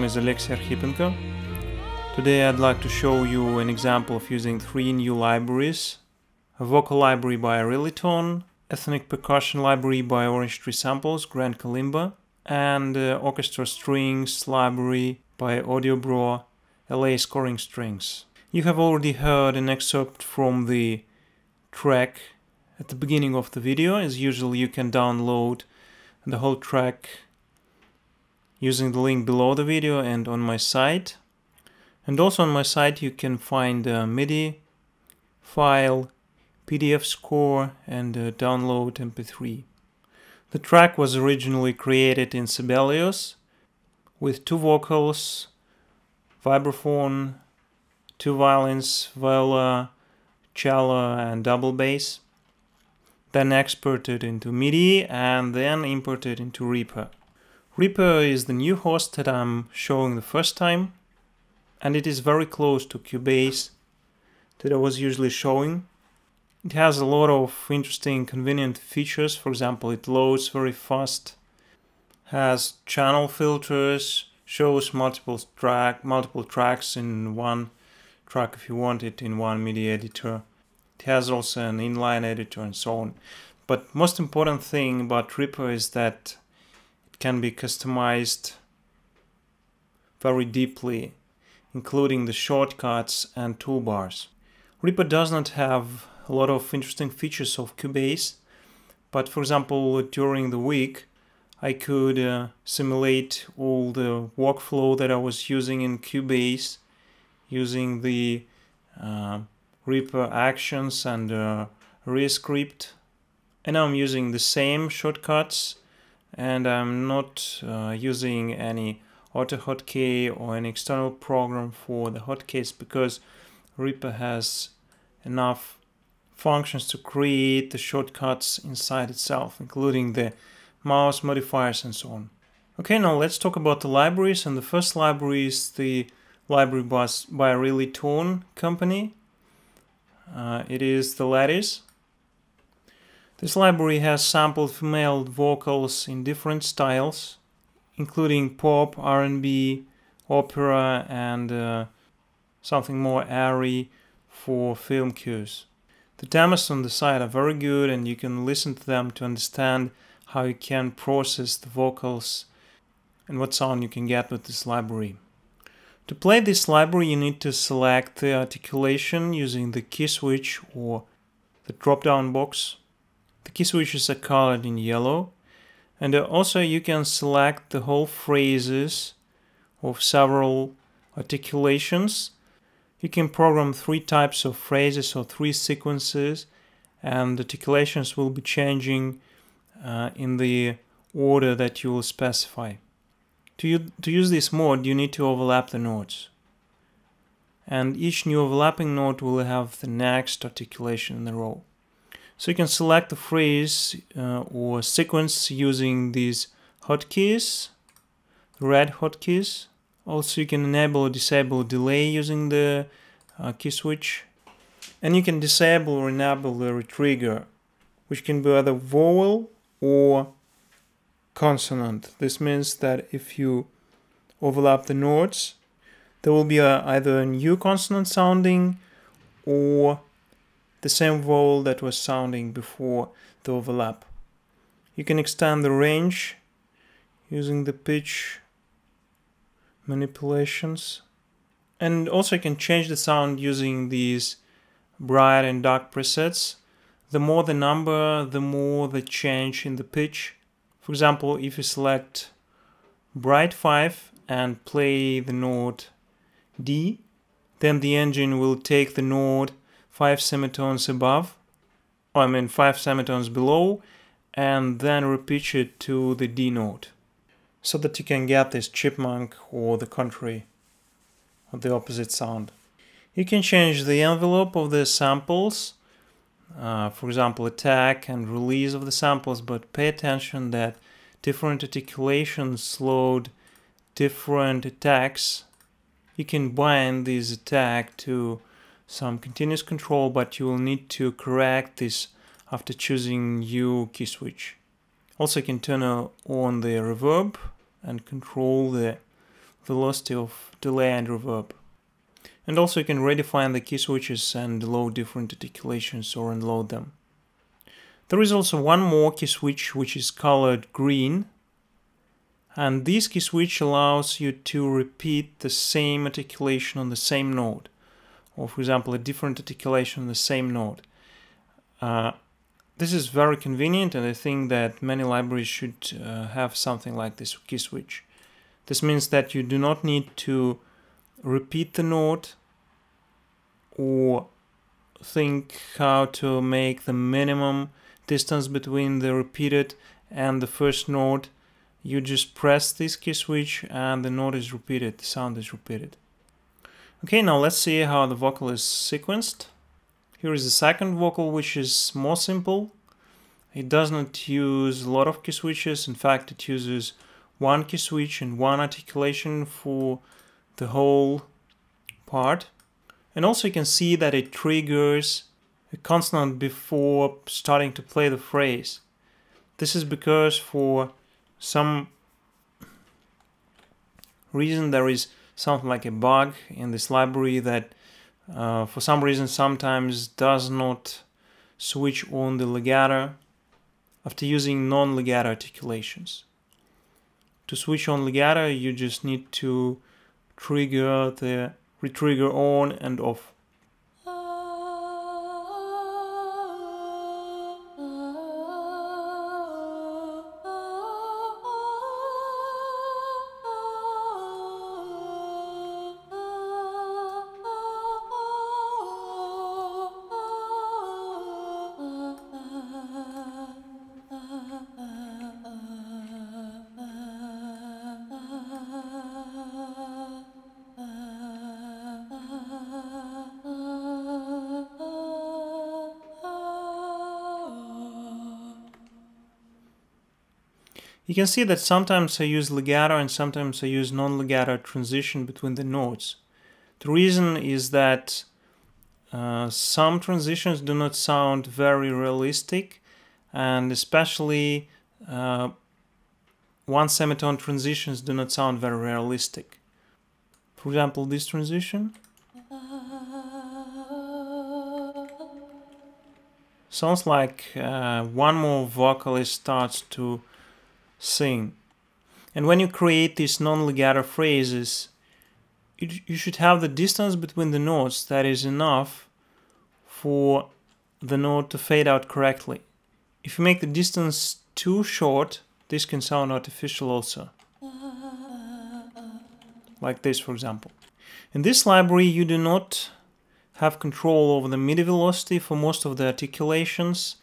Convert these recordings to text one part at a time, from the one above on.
name is Alexey Archipenko. Today I'd like to show you an example of using 3 new libraries. A vocal library by Realitone, ethnic percussion library by Orange Tree Samples, Grand Kalimba, and orchestra strings library by Audiobro, LA scoring strings. You have already heard an excerpt from the track at the beginning of the video. As usual, you can download the whole track using the link below the video and on my site. And also on my site you can find a MIDI file, PDF score, and download MP3. The track was originally created in Sibelius with 2 vocals, vibraphone, 2 violins, viola, cello, and double bass, then exported into MIDI and then imported into Reaper. Reaper is the new host that I'm showing the first time, and it is very close to Cubase that I was usually showing. It has a lot of interesting, convenient features. For example, it loads very fast, has channel filters, shows multiple tracks in one track if you want it in one MIDI editor. It has also an inline editor and so on. But most important thing about Reaper is that it can be customized very deeply, including the shortcuts and toolbars. Reaper does not have a lot of interesting features of Cubase, but for example, during the week I could simulate all the workflow that I was using in Cubase using the Reaper actions and rescript. And I'm using the same shortcuts, and I'm not using any auto hotkey or an external program for the hotkeys because Reaper has enough functions to create the shortcuts inside itself, including the mouse modifiers and so on. Okay, now let's talk about the libraries, and the first library is the library by Realitone company. It is the Lattice. This library has sampled female vocals in different styles, including pop, R&B, opera, and something more airy for film cues. The demos on the site are very good, and you can listen to them to understand how you can process the vocals and what sound you can get with this library. To play this library, you need to select the articulation using the key switch or the drop-down box. The key switches are colored in yellow, and also you can select the whole phrases of several articulations. You can program 3 types of phrases or 3 sequences, and articulations will be changing in the order that you will specify. To use this mode, you need to overlap the notes, and each new overlapping note will have the next articulation in the row. So you can select the phrase or sequence using these hotkeys, the red hotkeys. Also you can enable or disable delay using the key switch. And you can disable or enable the retrigger, which can be either vowel or consonant. This means that if you overlap the notes, there will be either a new consonant sounding or the same vowel that was sounding before the overlap. You can extend the range using the pitch manipulations, and also you can change the sound using these bright and dark presets. The more the number, the more the change in the pitch. For example, if you select bright 5 and play the note D, then the engine will take the note 5 semitones above, 5 semitones below, and then repitch it to the D note, so that you can get this chipmunk or the contrary or the opposite sound. You can change the envelope of the samples, for example attack and release of the samples, but pay attention that different articulations load different attacks. You can bind this attack to some continuous control, but you will need to correct this after choosing new key switch. Also you can turn on the reverb and control the velocity of delay and reverb. And also you can redefine the key switches and load different articulations or unload them. There is also one more key switch which is colored green, and this key switch allows you to repeat the same articulation on the same note, or for example a different articulation on the same note. This is very convenient, and I think that many libraries should have something like this key switch. This means that you do not need to repeat the note or think how to make the minimum distance between the repeated and the first note. You just press this key switch and the note is repeated, the sound is repeated. Okay, now let's see how the vocal is sequenced. Here is the second vocal, which is more simple. It does not use a lot of key switches. In fact, it uses one key switch and one articulation for the whole part. And also you can see that it triggers a consonant before starting to play the phrase. This is because for some reason there is something like a bug in this library that for some reason sometimes does not switch on the legato after using non-legato articulations. To switch on legato, you just need to trigger the retrigger on and off. You can see that sometimes I use legato and sometimes I use non-legato transition between the notes. The reason is that some transitions do not sound very realistic, and especially one semitone transitions do not sound very realistic. For example, this transition sounds like one more vocalist starts to sing. And when you create these non-legato phrases, you should have the distance between the notes that is enough for the note to fade out correctly. If you make the distance too short, this can sound artificial also. Like this, for example. In this library, you do not have control over the MIDI velocity for most of the articulations,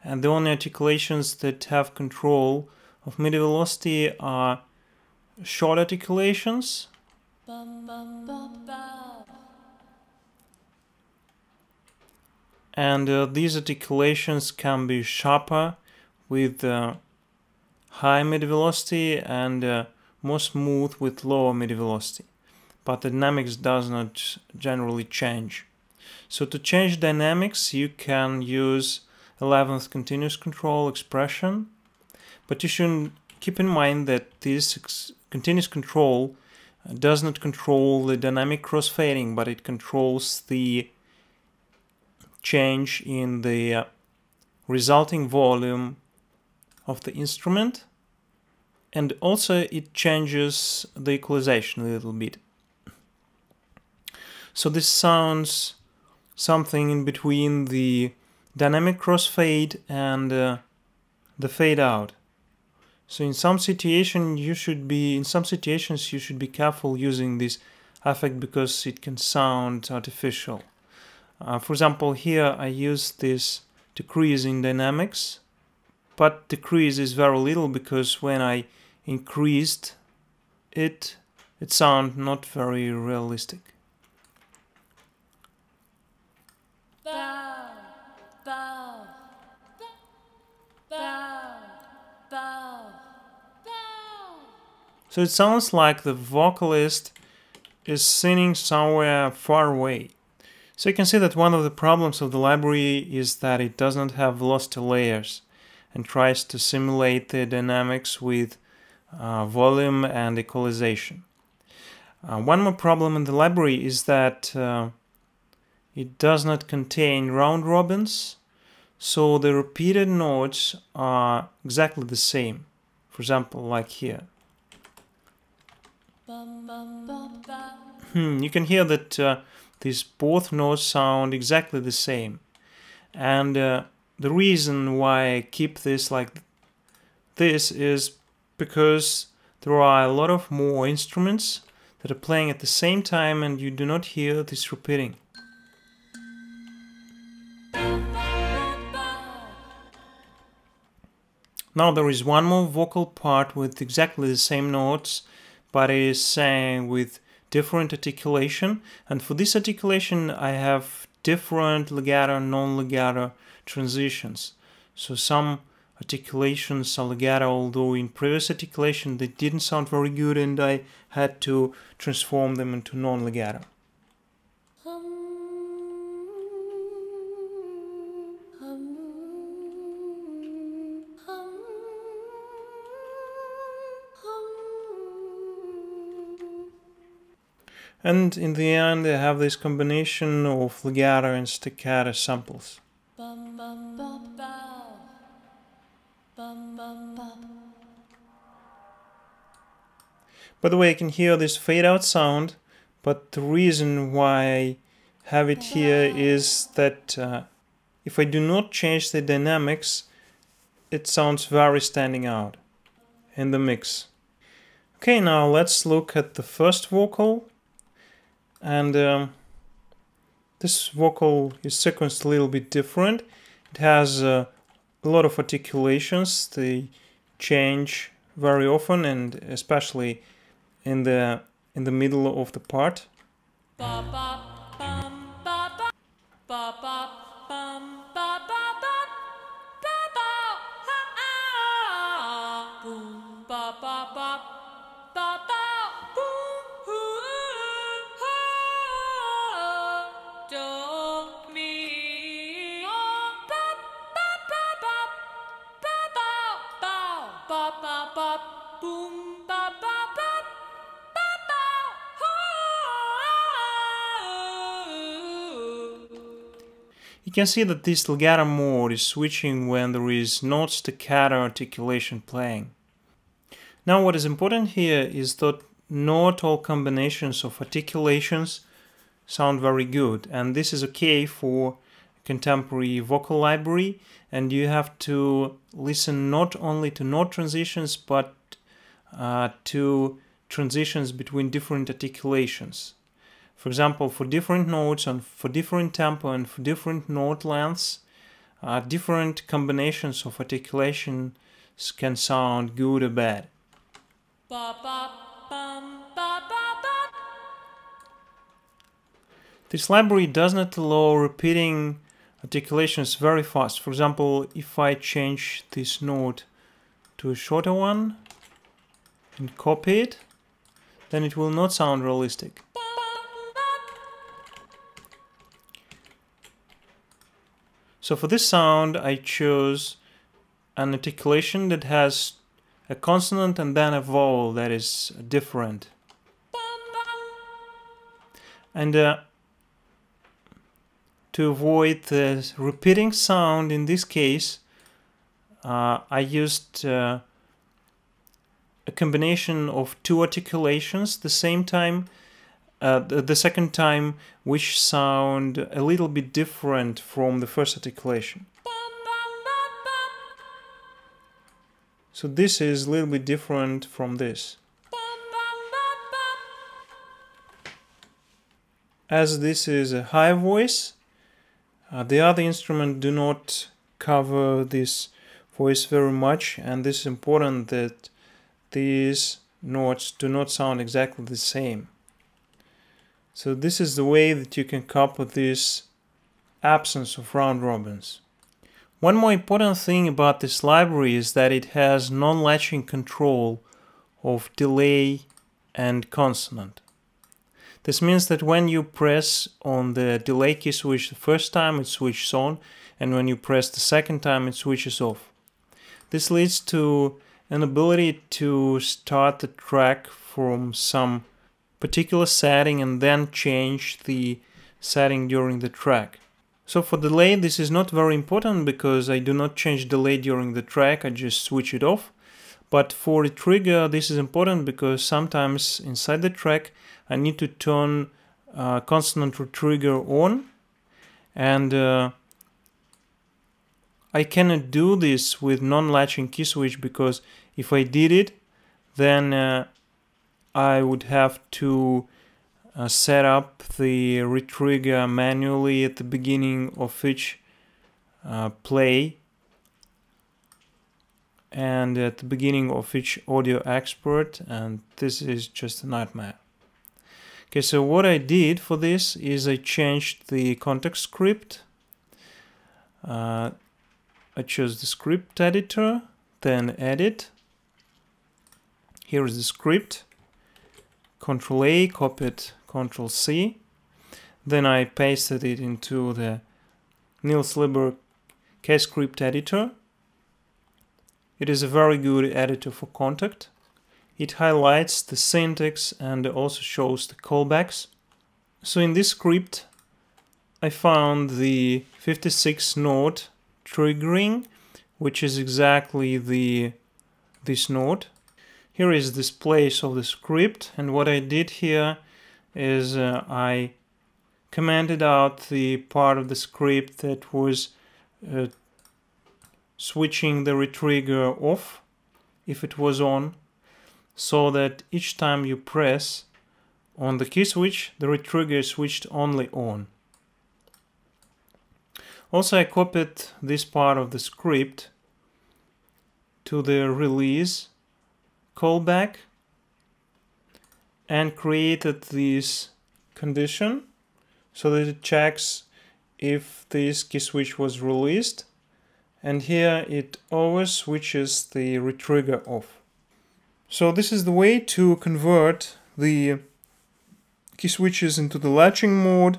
and the only articulations that have control of MIDI velocity are short articulations and these articulations can be sharper with high MIDI velocity and more smooth with lower MIDI velocity, but the dynamics does not generally change. So to change dynamics you can use 11th continuous control expression. But you should keep in mind that this continuous control does not control the dynamic crossfading, but it controls the change in the resulting volume of the instrument, and also it changes the equalization a little bit. So this sounds something in between the dynamic crossfade and the fade out. So in some situations you should be careful using this effect because it can sound artificial. For example, here I use this decrease in dynamics, but decrease is very little because when I increased it sounded not very realistic. So it sounds like the vocalist is singing somewhere far away. So you can see that one of the problems of the library is that it does not have velocity layers and tries to simulate the dynamics with volume and equalization. One more problem in the library is that it does not contain round robins, so the repeated notes are exactly the same. For example, like here. You can hear that these both notes sound exactly the same. And the reason why I keep this like this is because there are a lot of more instruments that are playing at the same time and you do not hear this repeating. Now there is one more vocal part with exactly the same notes, but it is sang with different articulation, and for this articulation I have different legato and non-legato transitions. So some articulations are legato, although in previous articulation they didn't sound very good and I had to transform them into non-legato. And in the end I have this combination of legato and staccato samples. By the way, I can hear this fade out sound, but the reason why I have it here is that if I do not change the dynamics, it sounds very standing out in the mix. Okay, now let's look at the first vocal. And this vocal is sequenced a little bit different. It has a lot of articulations. They change very often, and especially in the middle of the part. You can see that this legato mode is switching when there is not staccato articulation playing. Now what is important here is that not all combinations of articulations sound very good, and this is okay for contemporary vocal library, and you have to listen not only to note transitions but to transitions between different articulations. For example, for different notes and for different tempo and for different note lengths, different combinations of articulations can sound good or bad. This library does not allow repeating articulations very fast. For example, if I change this note to a shorter one and copy it, then it will not sound realistic. So for this sound I chose an articulation that has a consonant and then a vowel that is different. And to avoid the repeating sound in this case, I used a combination of two articulations the same time, the second time, which sound a little bit different from the first articulation. So this is a little bit different from this. As this is a high voice, the other instruments do not cover this voice very much, and this is important that these notes do not sound exactly the same. So this is the way that you can cope with this absence of round robins. One more important thing about this library is that it has non-latching control of delay and consonant. This means that when you press on the delay key switch the first time, it switches on, and when you press the second time, it switches off. This leads to an ability to start the track from some particular setting and then change the setting during the track. So for delay, this is not very important because I do not change delay during the track, I just switch it off. But for a trigger, this is important because sometimes inside the track I need to turn consonant trigger on, and I cannot do this with non-latching key switch, because if I did it, then I would have to set up the retrigger manually at the beginning of each play and at the beginning of each audio export, and this is just a nightmare. Okay, so what I did for this is I changed the context script. I chose the script editor, then edit. Here is the script. Control A, copied, Control C. Then I pasted it into the Niels Lieber KScript editor. It is a very good editor for contact. It highlights the syntax and also shows the callbacks. So in this script I found the 56 note triggering, which is exactly this note. Here is this place of the script, and what I did here is I commented out the part of the script that was switching the retrigger off if it was on, so that each time you press on the key switch, the retrigger is switched only on. Also, I copied this part of the script to the release callback and created this condition so that it checks if this key switch was released, and here it always switches the retrigger off. So this is the way to convert the key switches into the latching mode.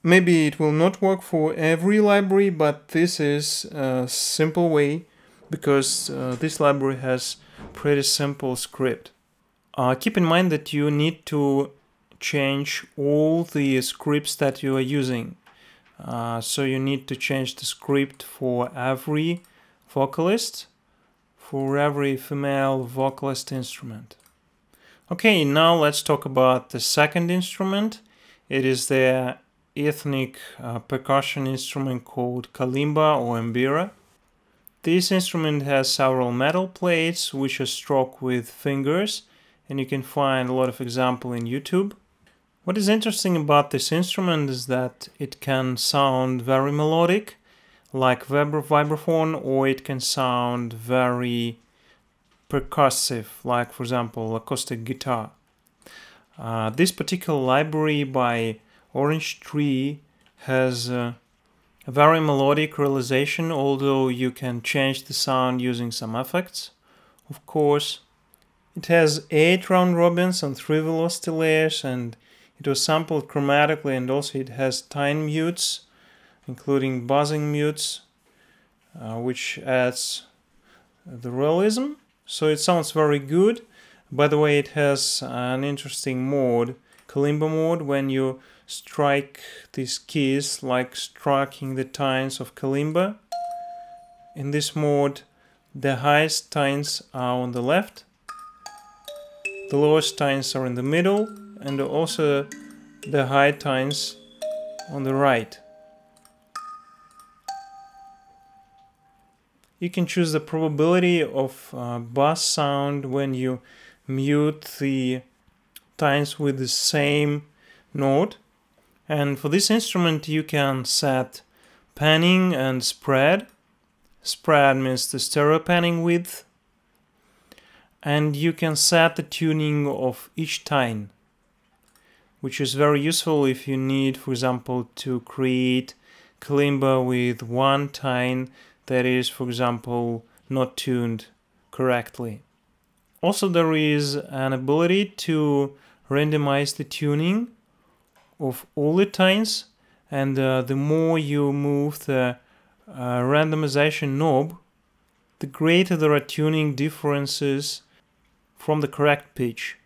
Maybe it will not work for every library, but this is a simple way because this library has pretty simple script. Keep in mind that you need to change all the scripts that you are using. So you need to change the script for every vocalist, for every female vocalist instrument. Okay, now let's talk about the second instrument. It is the ethnic percussion instrument called Kalimba or mbira. This instrument has several metal plates which are struck with fingers, and you can find a lot of examples in YouTube. What is interesting about this instrument is that it can sound very melodic, like vibraphone, or it can sound very percussive, like for example acoustic guitar. This particular library by Orange Tree has a very melodic realization, although you can change the sound using some effects, of course. It has 8 round robins and 3 velocity layers, and it was sampled chromatically, and also it has tine mutes, including buzzing mutes, which adds the realism. So it sounds very good. By the way, it has an interesting mode, Kalimba mode, when you strike these keys, like striking the tines of Kalimba. In this mode, the highest tines are on the left, the lowest tines are in the middle, and also the high tines on the right. You can choose the probability of bass sound when you mute the tines with the same note. And for this instrument you can set panning and spread. Spread means the stereo panning width. And you can set the tuning of each tine, which is very useful if you need, for example, to create Kalimba with one tine that is, for example, not tuned correctly. Also, there is an ability to randomize the tuning of all the tines, and the more you move the randomization knob, the greater there are tuning differences from the correct pitch.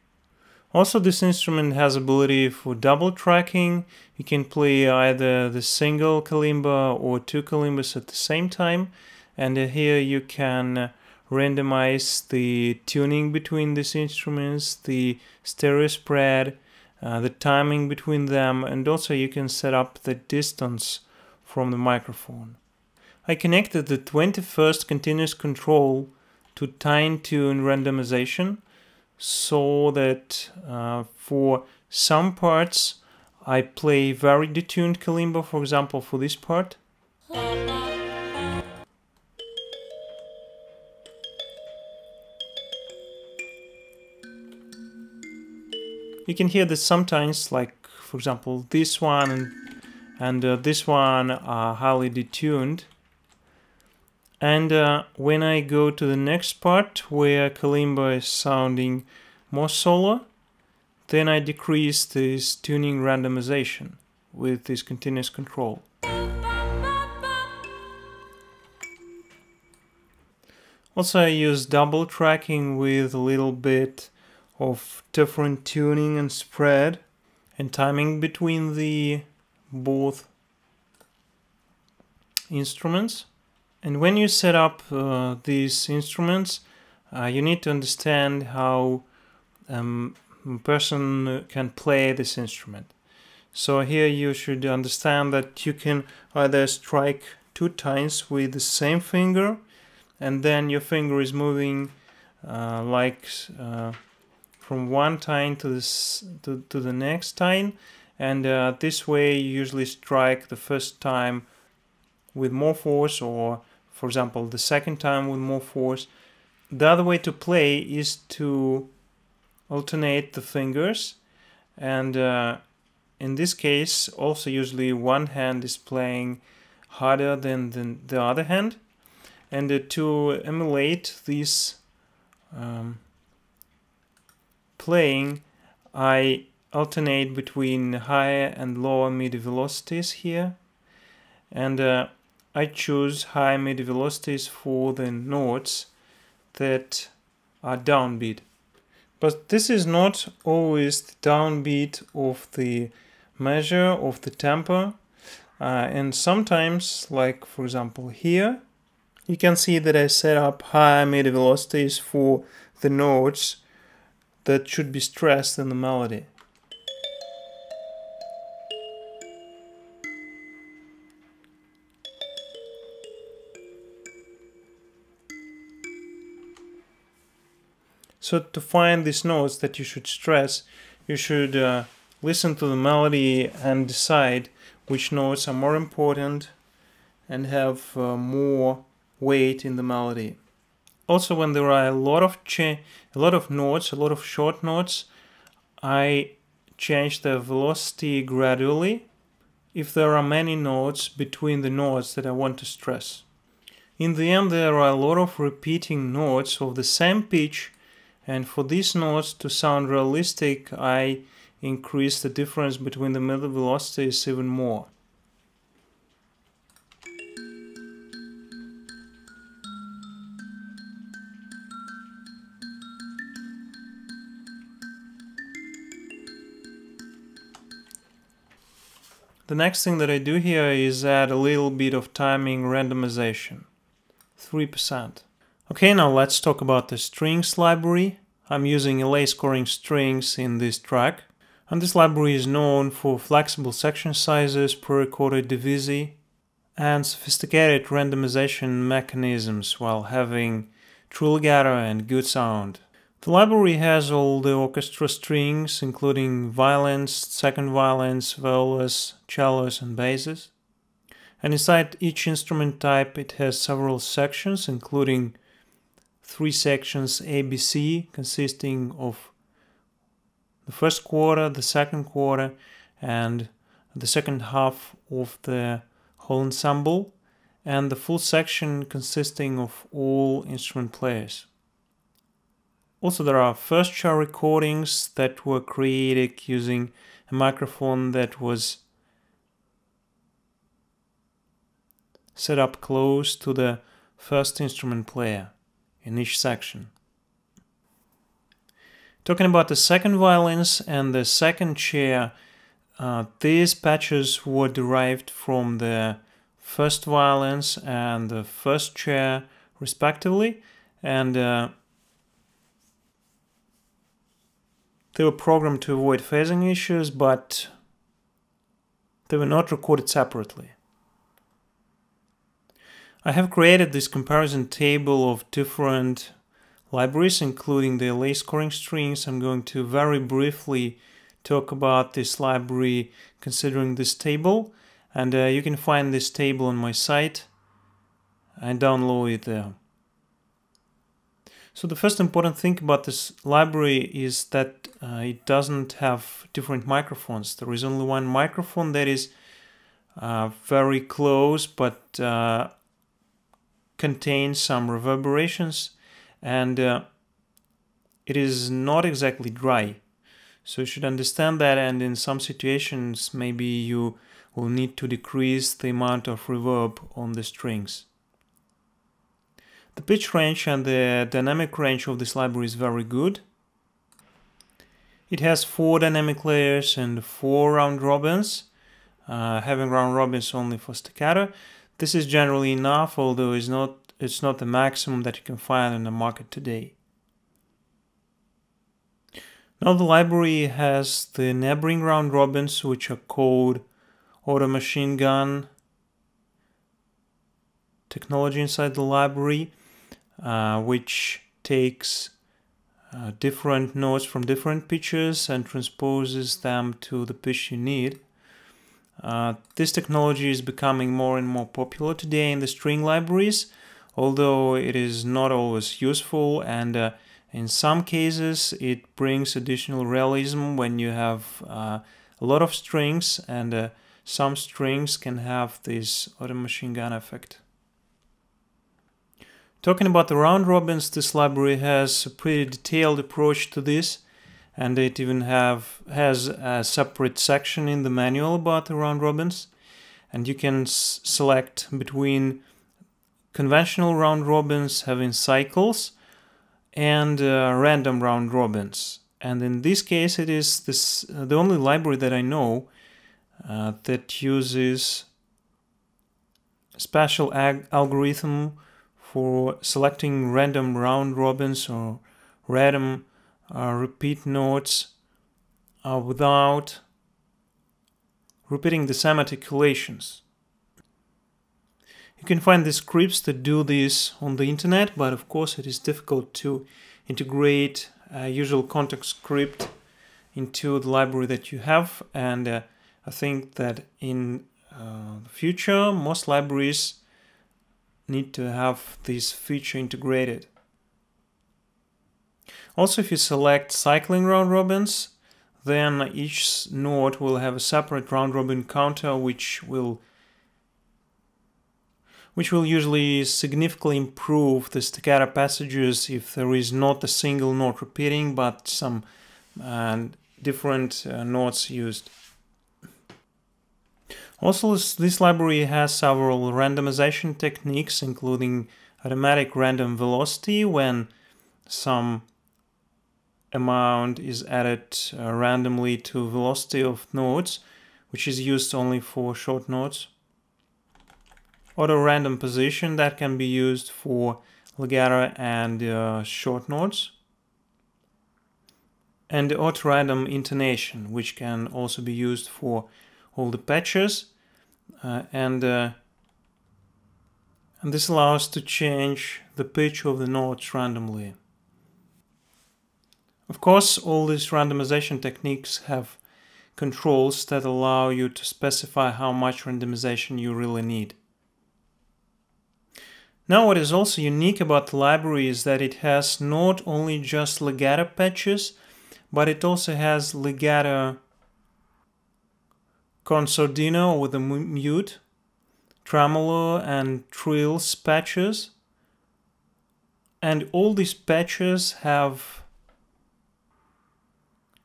Also, this instrument has ability for double tracking. You can play either the single kalimba or two kalimbas at the same time. And here you can randomize the tuning between these instruments, the stereo spread, the timing between them, and also you can set up the distance from the microphone. I connected the 21st continuous control to time tune randomization so that for some parts I play very detuned kalimba, for example for this part. You can hear that sometimes, like for example this one and this one are highly detuned. And when I go to the next part where kalimba is sounding more solo, then I decrease this tuning randomization with this continuous control. Also, I use double tracking with a little bit of different tuning and spread and timing between the both instruments. And when you set up these instruments, you need to understand how a person can play this instrument. So here you should understand that you can either strike 2 times with the same finger, and then your finger is moving from one time to the next time, and this way you usually strike the first time with more force, or for example the second time with more force. The other way to play is to alternate the fingers, and in this case also usually one hand is playing harder than the other hand, and to emulate this playing, I alternate between higher and lower MIDI velocities here, and I choose high MIDI velocities for the notes that are downbeat. But this is not always the downbeat of the measure of the tempo, and sometimes, like for example here, you can see that I set up high MIDI velocities for the notes that should be stressed in the melody. So to find these notes that you should stress, you should listen to the melody and decide which notes are more important and have more weight in the melody. Also, when there are a lot of notes, a lot of short notes, I change the velocity gradually if there are many notes between the notes that I want to stress. In the end, there are a lot of repeating notes of the same pitch, and for these notes to sound realistic, I increase the difference between the middle velocities even more. The next thing that I do here is add a little bit of timing randomization, 3%. Okay, now let's talk about the strings library. I'm using LA scoring strings in this track, and this library is known for flexible section sizes, pre-recorded divisi, and sophisticated randomization mechanisms while having true legato and good sound. The library has all the orchestra strings, including violins, second violins, violas, cellos, and basses. And inside each instrument type, it has several sections, including 3 sections ABC, consisting of the first quarter, the second quarter, and the second half of the whole ensemble, and the full section consisting of all instrument players. Also, there are first show recordings that were created using a microphone that was set up close to the first instrument player in each section. Talking about the second violins and the second chair, these patches were derived from the first violins and the first chair respectively, and they were programmed to avoid phasing issues, but they were not recorded separately. I have created this comparison table of different libraries, including the LA scoring strings. I'm going to very briefly talk about this library considering this table, and you can find this table on my site and download it there. So the first important thing about this library is that it doesn't have different microphones. There is only one microphone that is very close but contains some reverberations, and it is not exactly dry. So you should understand that, and in some situations maybe you will need to decrease the amount of reverb on the strings. The pitch range and the dynamic range of this library is very good. It has 4 dynamic layers and 4 round robins, having round robins only for staccato. This is generally enough, although it's not the maximum that you can find in the market today. Now the library has the neighboring round robins, which are called auto machine gun technology inside the library, which takes different notes from different pitches and transposes them to the pitch you need. This technology is becoming more and more popular today in the string libraries, although it is not always useful, and in some cases it brings additional realism when you have a lot of strings, and some strings can have this auto machine gun effect. Talking about the round robins, this library has a pretty detailed approach to this, and it even has a separate section in the manual about the round robins, and you can select between conventional round robins having cycles and random round robins. And in this case, it is the only library that I know that uses a special algorithm for selecting random round robins or random repeat notes without repeating the same articulations. You can find the scripts that do this on the internet, but of course it is difficult to integrate a usual context script into the library that you have, and I think that in the future most libraries need to have this feature integrated. Also, if you select cycling round robins, then each note will have a separate round robin counter, which will usually significantly improve the staccato passages if there is not a single note repeating but some different notes used. Also, this library has several randomization techniques, including automatic random velocity when some amount is added randomly to velocity of notes, which is used only for short notes. Auto random position that can be used for legato and short notes. And auto random intonation, which can also be used for all the patches, and this allows to change the pitch of the notes randomly. Of course, all these randomization techniques have controls that allow you to specify how much randomization you really need. Now, what is also unique about the library is that it has not only just legato patches, but it also has legato consordino with a mute, tremolo and trills patches, and all these patches have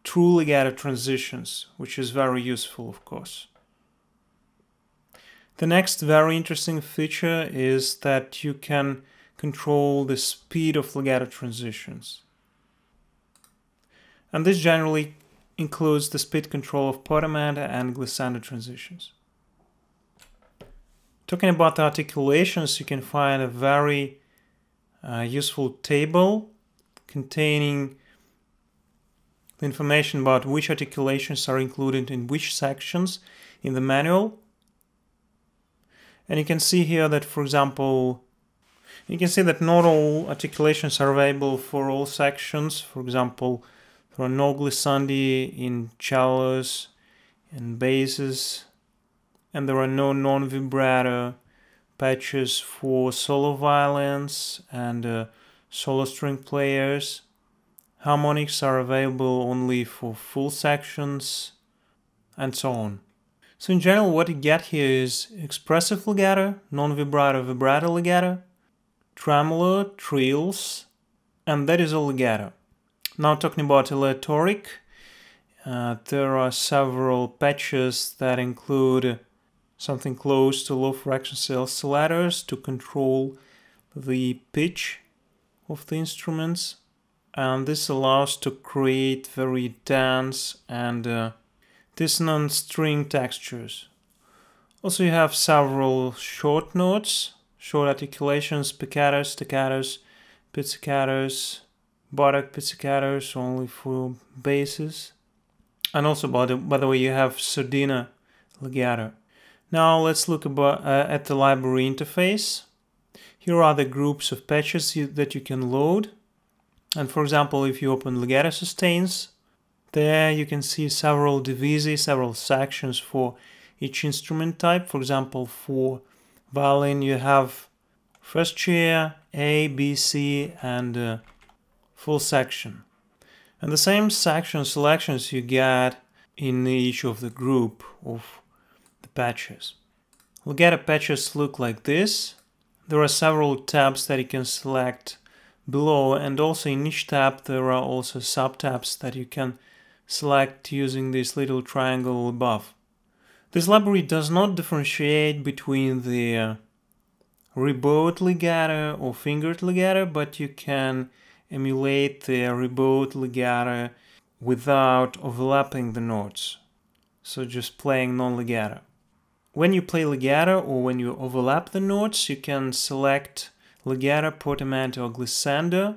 true legato transitions, which is very useful, of course. The next very interesting feature is that you can control the speed of legato transitions. And this generally includes the speed control of portamento and glissando transitions. Talking about the articulations, you can find a very useful table containing the information about which articulations are included in which sections in the manual. And you can see here that, for example, you can see that not all articulations are available for all sections. For example, there are no glissandi in cellos and basses, and there are no non-vibrato patches for solo violins and solo string players. Harmonics are available only for full sections, and so on. So in general, what you get here is expressive legato, non-vibrato, vibrato legato, tremolo, trills, and that is all legato. Now talking about aleatoric, there are several patches that include something close to low frequency oscillators to control the pitch of the instruments, and this allows to create very dense and dissonant string textures. Also, you have several short notes, short articulations, piccatos, staccatos, pizzicatos, bartok pizzicatos only for basses. And also, by the way, you have sordina legato. Now let's look at the library interface. Here are the groups of patches that you can load. And for example, if you open legato sustains, there you can see several divisi, several sections for each instrument type. For example, for violin you have first chair, A, B, C, and full section. And the same section selections you get in each of the group of the patches. Legato patches look like this. There are several tabs that you can select below, and also in each tab there are also sub-tabs that you can select using this little triangle above. This library does not differentiate between the ribowed legato or fingered legato, but you can emulate the ribowed legato without overlapping the notes, so just playing non-legato. When you play legato or when you overlap the notes, you can select legato, portamento, or glissando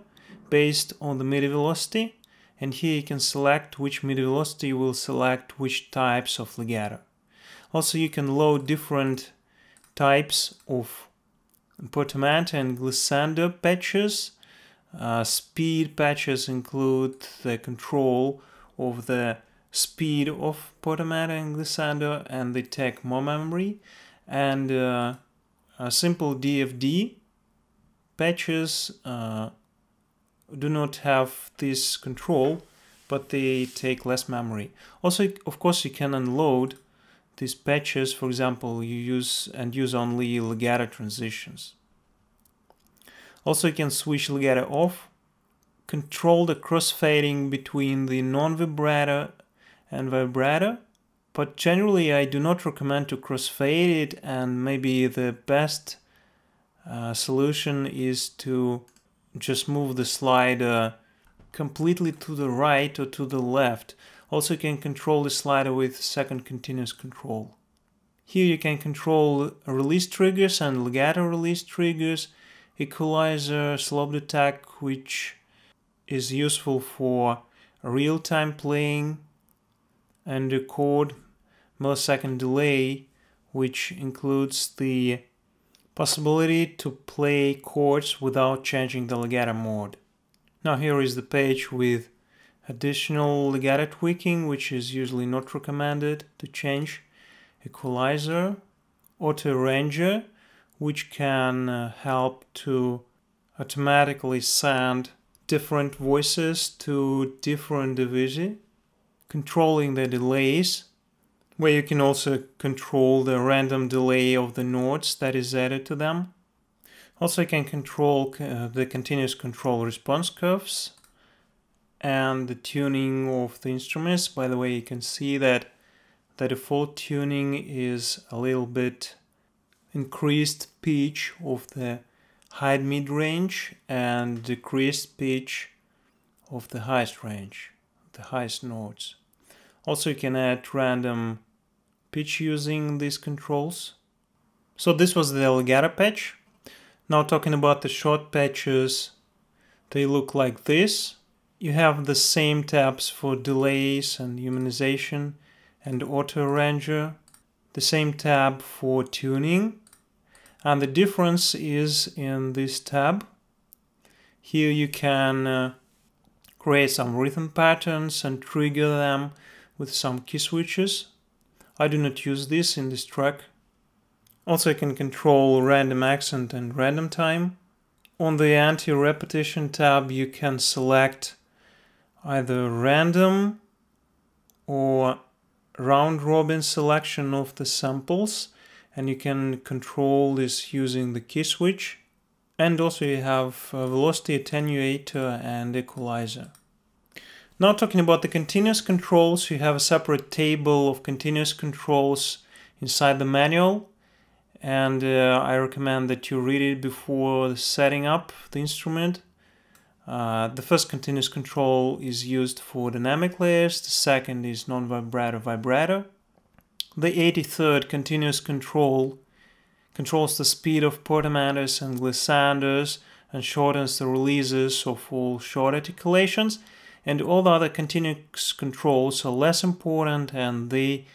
based on the MIDI velocity, and here you can select which MIDI velocity will select which types of legato. Also, you can load different types of portamento and glissando patches. Speed patches include the control of the speed of portamento and glissando, and they take more memory. And simple DFD patches do not have this control, but they take less memory. Also, of course, you can unload these patches. For example, you use only legato transitions. Also, you can switch legato off, control the crossfading between the non-vibrato and vibrato, but generally I do not recommend to crossfade it, and maybe the best solution is to just move the slider completely to the right or to the left. Also, you can control the slider with second continuous control. Here you can control release triggers and legato release triggers, equalizer, slope detect, which is useful for real-time playing, and record millisecond delay, which includes the possibility to play chords without changing the legato mode. Now here is the page with additional legato tweaking, which is usually not recommended to change. Equalizer, auto arranger, which can help to automatically send different voices to different divisi, controlling the delays, where you can also control the random delay of the notes that is added to them. Also, you can control the continuous control response curves and the tuning of the instruments. By the way, you can see that the default tuning is a little bit increased pitch of the high mid range and decreased pitch of the highest range. the highest notes. Also, you can add random pitch using these controls. So this was the legato patch. Now talking about the short patches, they look like this. You have the same tabs for delays and humanization and auto arranger, the same tab for tuning, and the difference is in this tab. Here you can create some rhythm patterns and trigger them with some key switches. I do not use this in this track. Also, you can control random accent and random time. On the anti-repetition tab, you can select either random or round-robin selection of the samples, and you can control this using the key switch. And also you have a velocity attenuator and equalizer. Now talking about the continuous controls, you have a separate table of continuous controls inside the manual, and I recommend that you read it before setting up the instrument. The first continuous control is used for dynamic layers, the second is non-vibrato vibrato. The 83rd continuous control controls the speed of portamanters and glissanders and shortens the releases of all short articulations, and all the other continuous controls are less important, and they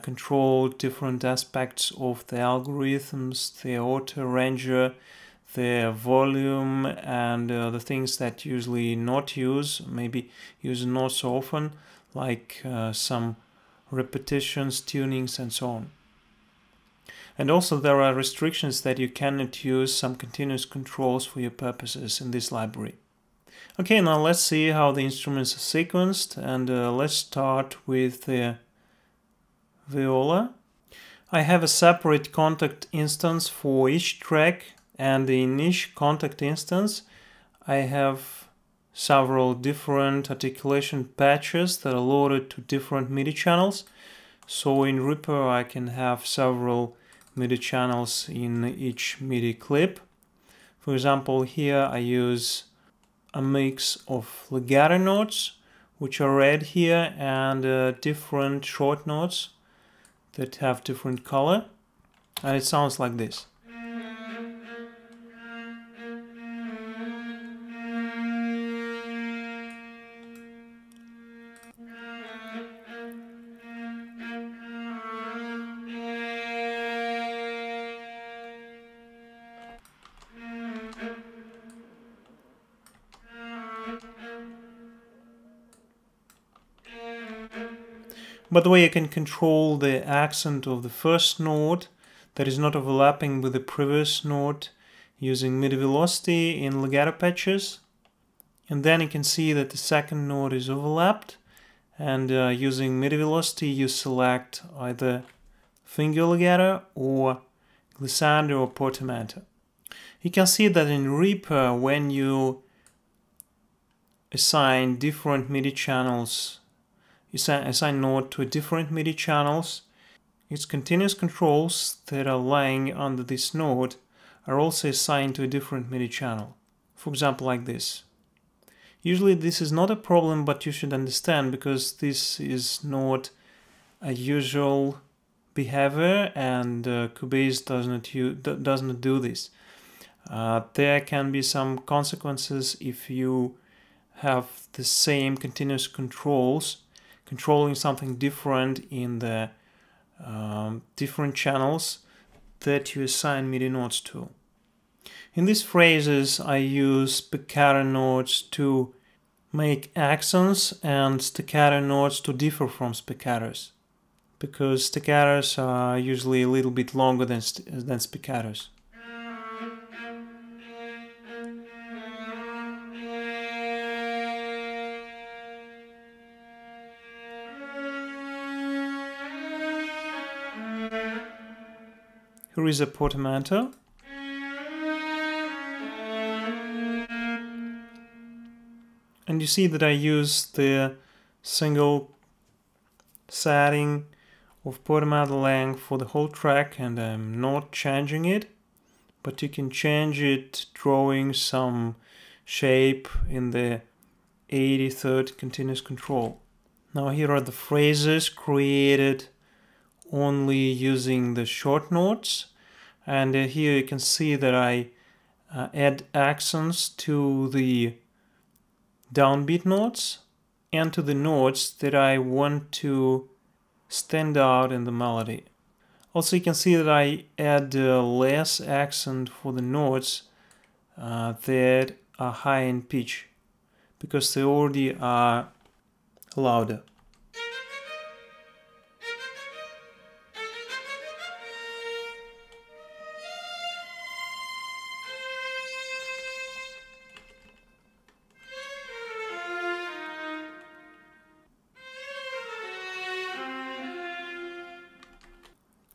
control different aspects of the algorithms, the auto arranger, the volume, and the things that usually not use, maybe use not so often, like some repetitions, tunings, and so on. And also there are restrictions that you cannot use some continuous controls for your purposes in this library. Okay, now let's see how the instruments are sequenced, and let's start with the viola. I have a separate contact instance for each track, and in each contact instance I have several different articulation patches that are loaded to different MIDI channels. So in Reaper I can have several MIDI channels in each MIDI clip. For example, here I use a mix of legato notes, which are red here, and different short notes that have different color, and it sounds like this. By the way, you can control the accent of the first note that is not overlapping with the previous note using MIDI velocity in legato patches. And then you can see that the second note is overlapped, and using MIDI velocity you select either finger legato or glissando or portamento. You can see that in Reaper, when you assign different MIDI channels, assign note to different MIDI channels, its continuous controls that are lying under this node are also assigned to a different MIDI channel. For example, like this. Usually this is not a problem, but you should understand, because this is not a usual behavior, and Cubase does not do this. There can be some consequences if you have the same continuous controls controlling something different in the different channels that you assign MIDI notes to. In these phrases I use spiccato notes to make accents and staccato notes to differ from spiccatos, because staccatos are usually a little bit longer than spiccatos. Here is a portamento. And you see that I use the single setting of portamento length for the whole track, and I'm not changing it, but you can change it drawing some shape in the 83rd continuous control. Now here are the phrases created only using the short notes, and here you can see that I add accents to the downbeat notes and to the notes that I want to stand out in the melody. Also, you can see that I add less accent for the notes that are high in pitch, because they already are louder.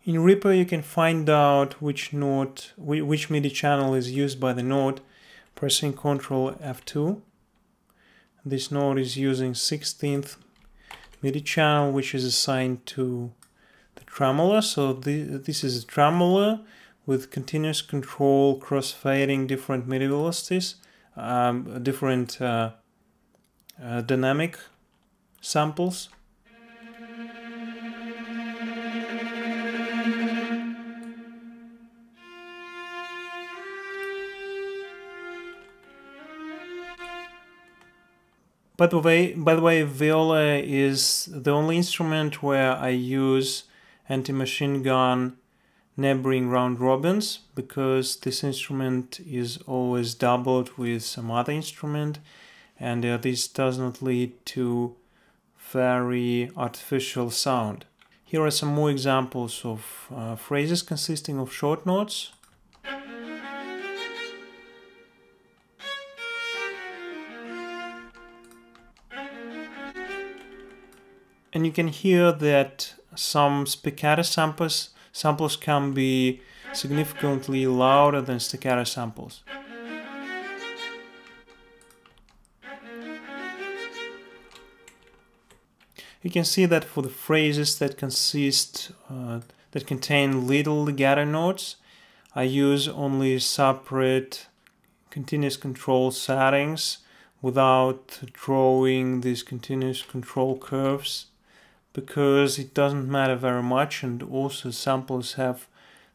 In Reaper you can find out which MIDI channel is used by the note, pressing Ctrl F2. This note is using 16th MIDI channel, which is assigned to the tremolo. So this is a tremolo with continuous control, crossfading, different MIDI velocities, different dynamic samples. By the way, viola is the only instrument where I use anti-machine gun neighboring round robins, because this instrument is always doubled with some other instrument, and this does not lead to very artificial sound. Here are some more examples of phrases consisting of short notes. And you can hear that some spiccato samples can be significantly louder than staccato samples. You can see that for the phrases that contain little legato notes, I use only separate continuous control settings without drawing these continuous control curves, because it doesn't matter very much, and also samples have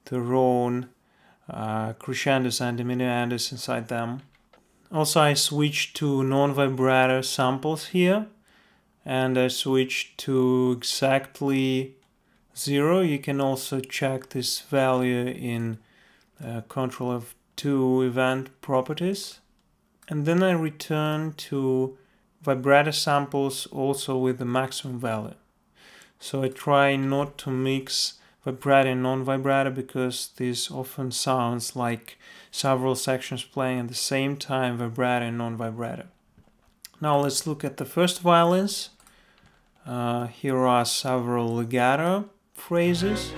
their own crescendos and diminuendos inside them. Also, I switched to non-vibrato samples here, and I switched to exactly 0. You can also check this value in Ctrl F2 event properties. And then I return to vibrato samples also with the maximum value. So I try not to mix vibrato and non-vibrato, because this often sounds like several sections playing at the same time, vibrato and non-vibrato. Now let's look at the first violins. Here are several legato phrases.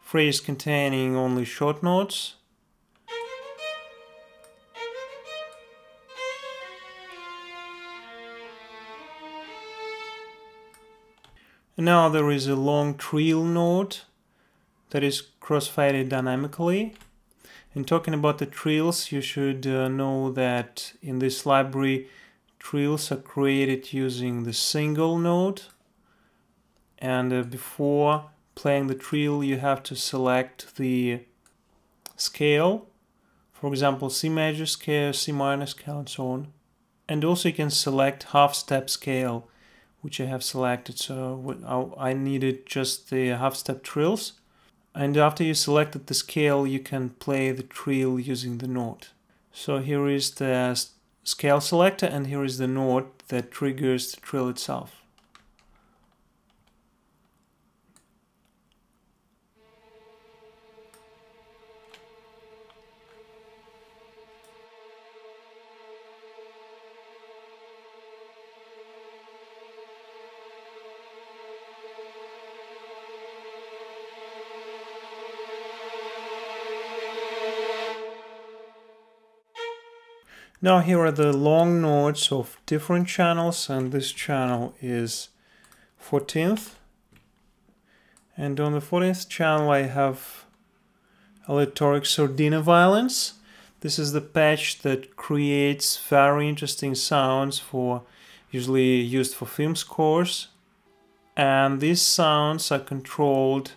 Phrase containing only short notes. And now there is a long trill note that is crossfaded dynamically. And talking about the trills, you should know that in this library, trills are created using the single note. And before playing the trill, you have to select the scale. For example, C major scale, C minor scale, and so on. And also you can select half-step scale, which I have selected. So I needed just the half-step trills. And after you selected the scale, you can play the trill using the note. So here is the scale selector, and here is the note that triggers the trill itself. Now here are the long notes of different channels, and this channel is 14th. And on the 14th channel I have aleatoric sordina violence. This is the patch that creates very interesting sounds usually used for film scores. And these sounds are controlled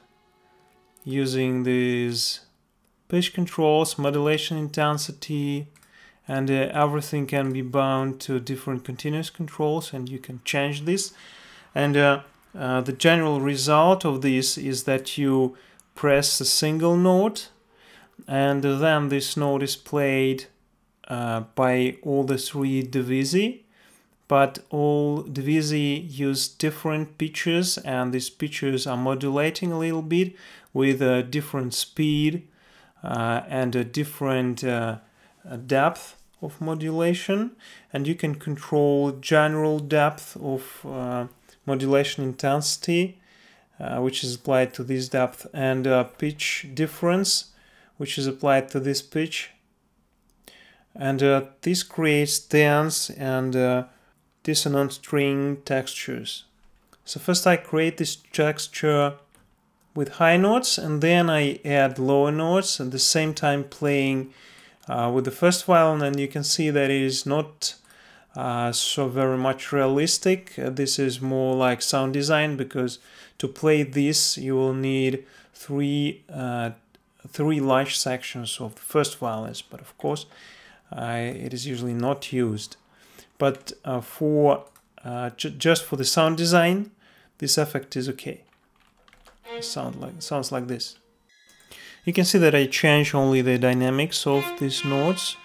using these pitch controls, modulation intensity, and everything can be bound to different continuous controls, and you can change this. And the general result of this is that you press a single note, and then this note is played by all the three divisi, but all divisi use different pitches, and these pitches are modulating a little bit with a different speed and a different depth of modulation, and you can control general depth of modulation intensity, which is applied to this depth, and pitch difference, which is applied to this pitch. And this creates dense and dissonant string textures. So first I create this texture with high notes, and then I add lower notes at the same time playing with the first violin, and you can see that it is not so very much realistic. This is more like sound design, because to play this you will need three large sections of the first violins, but of course it is usually not used. But just for the sound design, this effect is okay. It sounds like this. You can see that I change only the dynamics of these notes.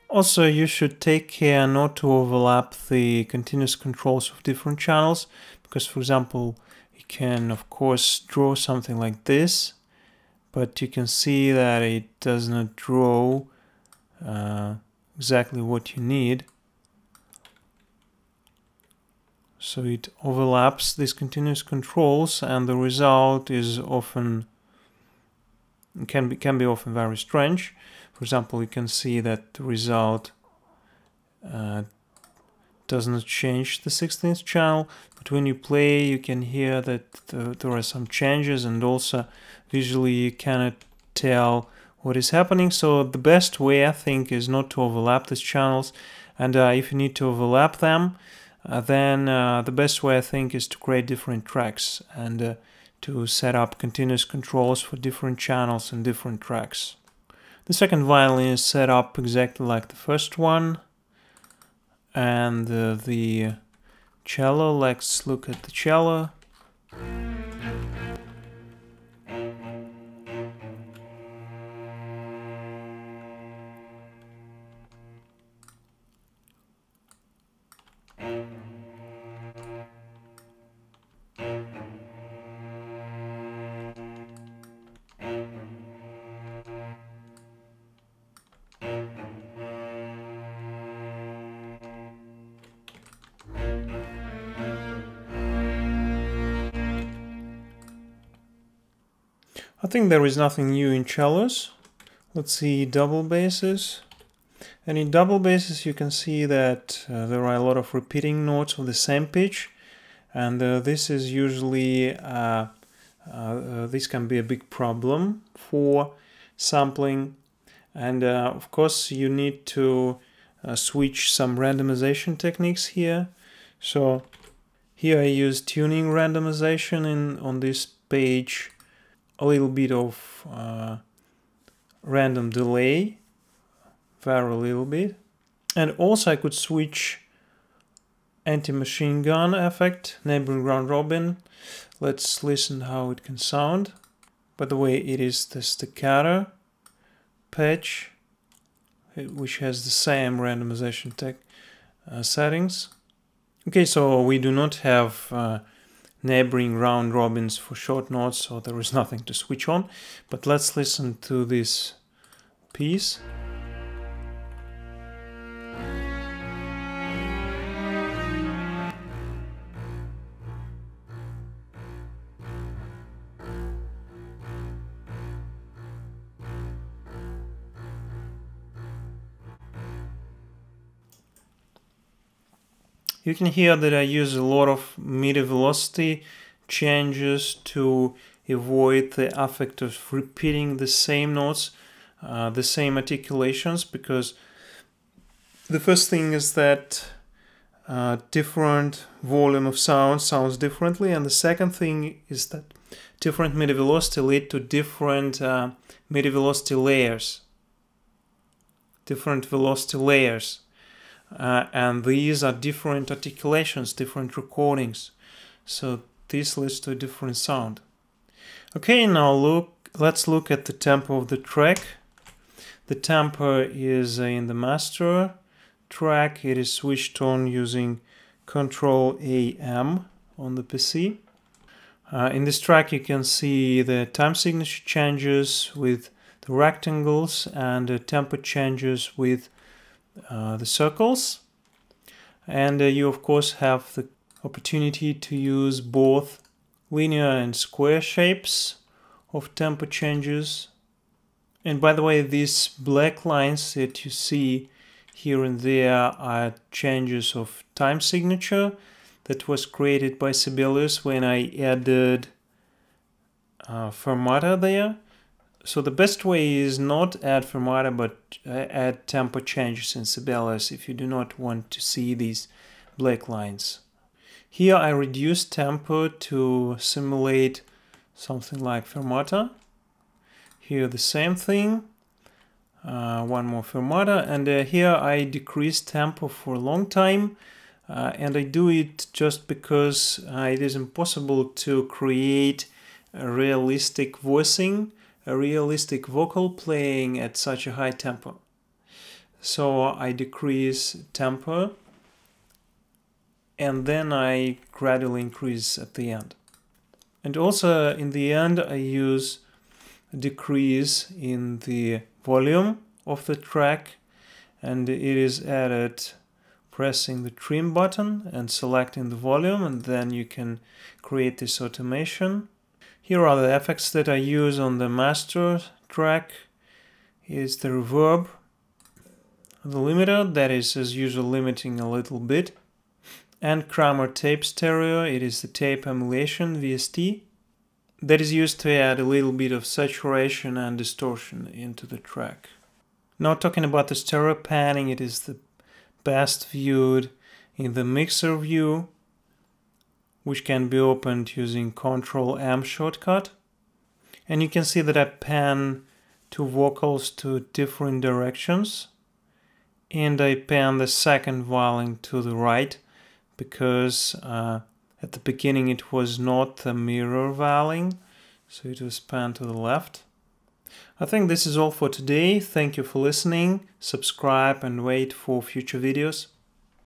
Also, you should take care not to overlap the continuous controls of different channels, because, for example, you can, of course, draw something like this, but you can see that it does not draw exactly what you need. So it overlaps these continuous controls, and the result is often can be often very strange. For example, you can see that the result does not change the 16th channel, but when you play you can hear that there are some changes, and also visually you cannot tell what is happening. So the best way, I think, is not to overlap these channels, and if you need to overlap them, then the best way, I think, is to create different tracks and to set up continuous controls for different channels and different tracks. The second violin is set up exactly like the first one, and the cello, let's look at the cello. I think there is nothing new in cellos. Let's see double basses. And in double basses you can see that there are a lot of repeating notes of the same pitch, and this is usually this can be a big problem for sampling, and of course you need to switch some randomization techniques here. So here I use tuning randomization on this page, a little bit of random delay, very little bit, and also I could switch anti-machine gun effect, neighboring round robin. Let's listen how it can sound. By the way, it is the staccato pitch, which has the same randomization settings. Okay, so we do not have neighboring round robins for short notes, so there is nothing to switch on. But let's listen to this piece. You can hear that I use a lot of MIDI velocity changes to avoid the effect of repeating the same notes, the same articulations, because the first thing is that different volume of sound sounds differently, and the second thing is that different MIDI velocity lead to different MIDI velocity layers. Different velocity layers. And these are different articulations, different recordings. So this leads to a different sound. Okay, now let's look at the tempo of the track. The tempo is in the master track. It is switched on using Ctrl-AM on the PC. In this track you can see the time signature changes with the rectangles and the tempo changes with the circles, and you of course have the opportunity to use both linear and square shapes of tempo changes. And by the way, these black lines that you see here and there are changes of time signature that was created by Sibelius when I added fermata there. So the best way is not add fermata, but add tempo changes in Sibelius if you do not want to see these black lines. Here I reduce tempo to simulate something like fermata. Here the same thing, one more fermata, and here I decrease tempo for a long time, and I do it just because it is impossible to create a realistic voicing, a realistic vocal playing at such a high tempo. So I decrease tempo and then I gradually increase at the end. And also in the end I use a decrease in the volume of the track, and it is added pressing the trim button and selecting the volume, and then you can create this automation. Here are the effects that I use on the master track. Is the reverb, the limiter, that is as usual limiting a little bit, and Kramer tape stereo, it is the tape emulation VST, that is used to add a little bit of saturation and distortion into the track. Now talking about the stereo panning, it is the best viewed in the mixer view, which can be opened using Ctrl-M shortcut. And you can see that I pan two vocals to different directions, and I pan the second violin to the right because at the beginning it was not the mirror violin, so it was panned to the left. I think this is all for today. Thank you for listening. Subscribe and wait for future videos.